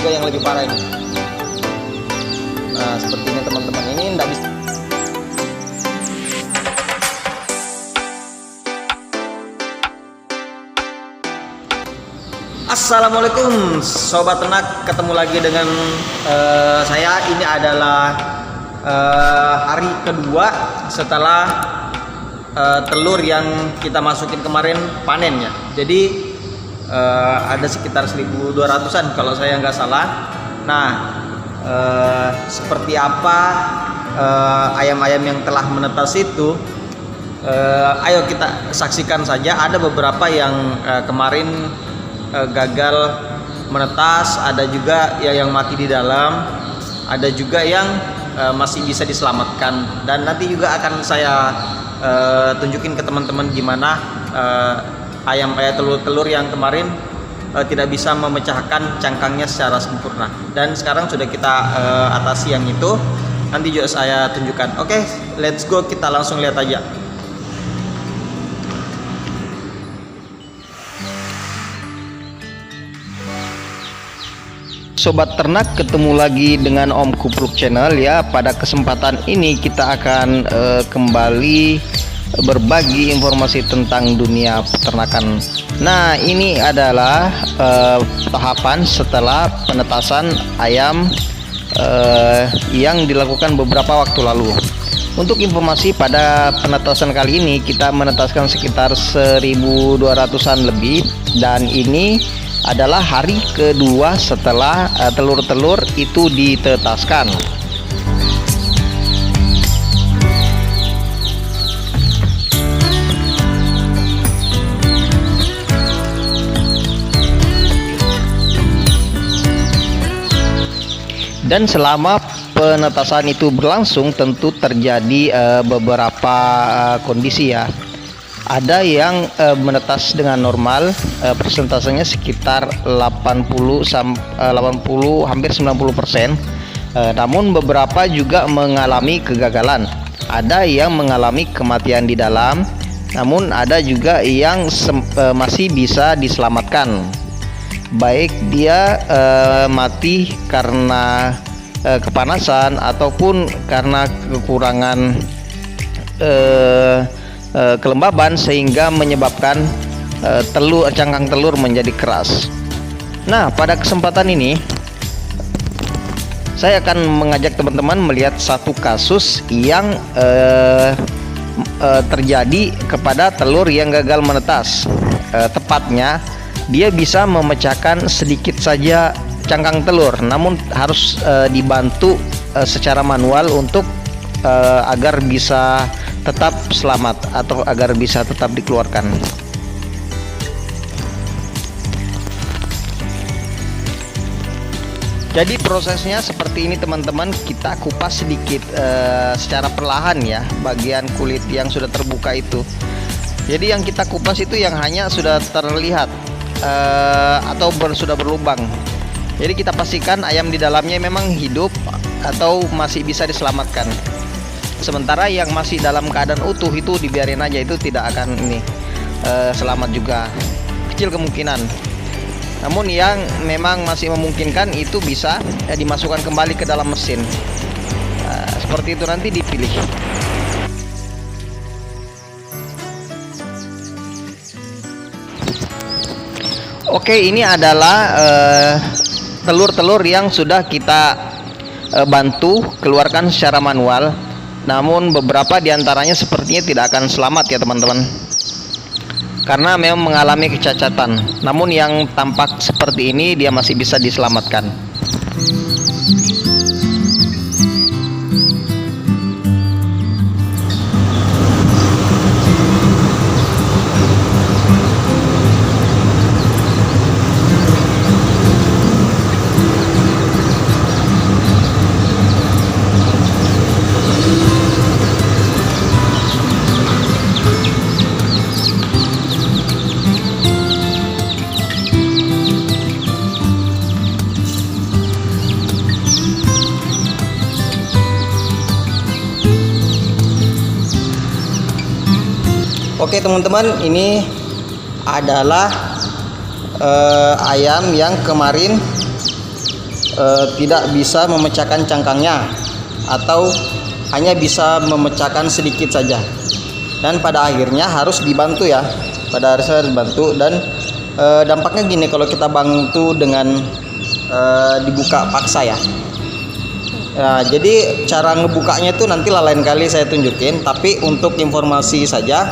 juga yang lebih parah ini. Nah, seperti ini teman-teman, ini enggak bisa. Assalamualaikum sobat ternak, ketemu lagi dengan saya. Ini adalah hari kedua setelah telur yang kita masukin kemarin panen ya. Jadi ada sekitar 1.200-an kalau saya nggak salah. Nah, seperti apa ayam-ayam yang telah menetas itu, ayo kita saksikan saja. Ada beberapa yang kemarin gagal menetas, ada juga yang mati di dalam, ada juga yang masih bisa diselamatkan. Dan nanti juga akan saya tunjukin ke teman-teman gimana ayam telur-telur yang kemarin tidak bisa memecahkan cangkangnya secara sempurna. Dan sekarang sudah kita atasi yang itu, nanti juga saya tunjukkan. Oke, let's go, kita langsung lihat aja. Sobat ternak, ketemu lagi dengan Om Kupluk Channel ya. Pada kesempatan ini kita akan kembali berbagi informasi tentang dunia peternakan. Nah, ini adalah tahapan setelah penetasan ayam yang dilakukan beberapa waktu lalu. Untuk informasi, pada penetasan kali ini kita menetaskan sekitar 1.200-an lebih, dan ini adalah hari kedua setelah telur-telur itu ditetaskan. Dan selama penetasan itu berlangsung, tentu terjadi beberapa kondisi ya. Ada yang menetas dengan normal, persentasenya sekitar 80 hampir 90%. Namun beberapa juga mengalami kegagalan. Ada yang mengalami kematian di dalam, namun ada juga yang masih bisa diselamatkan. Baik dia mati karena kepanasan ataupun karena kekurangan kelembaban sehingga menyebabkan cangkang telur menjadi keras. Nah, pada kesempatan ini saya akan mengajak teman-teman melihat satu kasus yang terjadi kepada telur yang gagal menetas. Tepatnya dia bisa memecahkan sedikit saja cangkang telur, namun harus dibantu secara manual untuk agar bisa tetap selamat atau agar bisa tetap dikeluarkan. Jadi prosesnya seperti ini teman-teman, kita kupas sedikit secara perlahan ya bagian kulit yang sudah terbuka itu. Jadi yang kita kupas itu yang hanya sudah terlihat atau sudah berlubang. Jadi kita pastikan ayam di dalamnya memang hidup atau masih bisa diselamatkan. Sementara yang masih dalam keadaan utuh itu dibiarin aja, itu tidak akan selamat juga, kecil kemungkinan. Namun yang memang masih memungkinkan itu bisa dimasukkan kembali ke dalam mesin. Seperti itu nanti dipilih. Oke, ini adalah telur-telur yang sudah kita bantu keluarkan secara manual. Namun beberapa diantaranya sepertinya tidak akan selamat ya teman-teman, karena memang mengalami kecacatan. Namun yang tampak seperti ini dia masih bisa diselamatkan. Oke teman-teman, ini adalah ayam yang kemarin tidak bisa memecahkan cangkangnya atau hanya bisa memecahkan sedikit saja, dan pada akhirnya harus dibantu ya, pada akhirnya harus dibantu. Dan dampaknya gini kalau kita bantu dengan dibuka paksa ya. Jadi cara ngebukanya itu nanti lain kali saya tunjukin, tapi untuk informasi saja,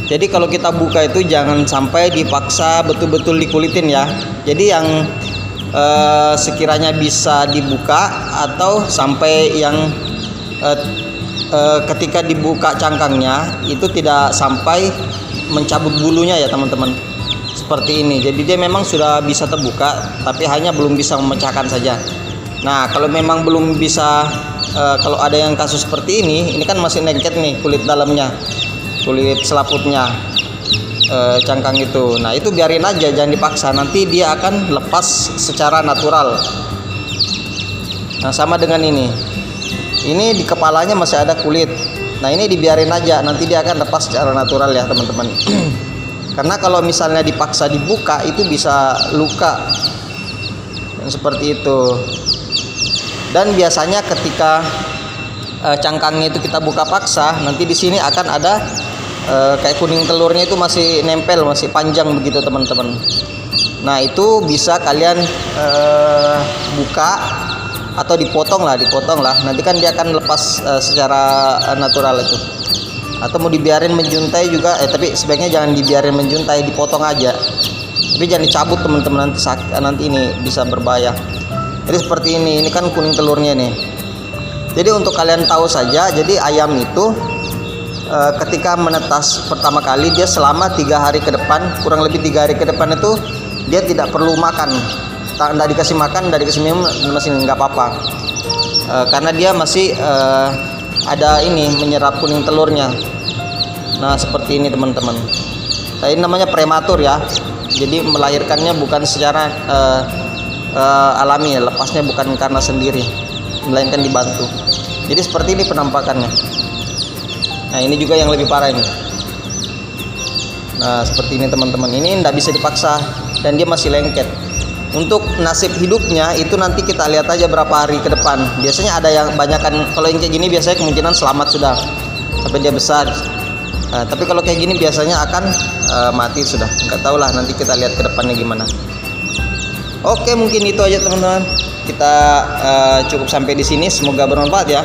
jadi kalau kita buka itu jangan sampai dipaksa betul-betul dikulitin ya. Jadi yang sekiranya bisa dibuka, atau sampai yang ketika dibuka cangkangnya itu tidak sampai mencabut bulunya ya teman-teman, seperti ini. Jadi dia memang sudah bisa terbuka, tapi hanya belum bisa memecahkan saja. Nah kalau memang belum bisa, kalau ada yang kasus seperti ini kan masih lengket nih kulit dalamnya, kulit selaputnya, cangkang itu. Nah itu biarin aja, jangan dipaksa, nanti dia akan lepas secara natural. Nah sama dengan ini di kepalanya masih ada kulit. Nah ini dibiarin aja, nanti dia akan lepas secara natural ya teman-teman. Karena kalau misalnya dipaksa dibuka itu bisa luka, yang seperti itu. Dan biasanya ketika cangkangnya itu kita buka paksa, nanti di sini akan ada kayak kuning telurnya itu masih nempel, masih panjang begitu teman-teman. Nah itu bisa kalian buka atau dipotong lah, nanti kan dia akan lepas secara natural itu. Atau mau dibiarin menjuntai juga, tapi sebaiknya jangan dibiarin menjuntai, dipotong aja. Tapi jangan dicabut teman-teman, nanti ini bisa berbahaya. Jadi seperti ini kan kuning telurnya nih. Jadi untuk kalian tahu saja, jadi ayam itu ketika menetas pertama kali, dia selama 3 hari ke depan, kurang lebih 3 hari ke depan itu dia tidak perlu makan. Tidak dikasih makan, tidak dikasih minum, masih nggak apa-apa, karena dia masih ada ini menyerap kuning telurnya. Nah seperti ini teman-teman. Nah, ini namanya prematur ya, jadi melahirkannya bukan secara alami ya, lepasnya bukan karena sendiri, melainkan dibantu. Jadi seperti ini penampakannya. Nah ini juga yang lebih parah ini. Nah seperti ini teman-teman, ini tidak bisa dipaksa dan dia masih lengket. Untuk nasib hidupnya itu nanti kita lihat aja berapa hari ke depan. Biasanya ada yang banyakan, kalau yang kayak gini biasanya kemungkinan selamat sudah sampai dia besar. Tapi kalau kayak gini biasanya akan mati sudah. Nggak tahu lah, nanti kita lihat ke depannya gimana. Oke, mungkin itu aja teman-teman. Kita cukup sampai di sini. Semoga bermanfaat ya.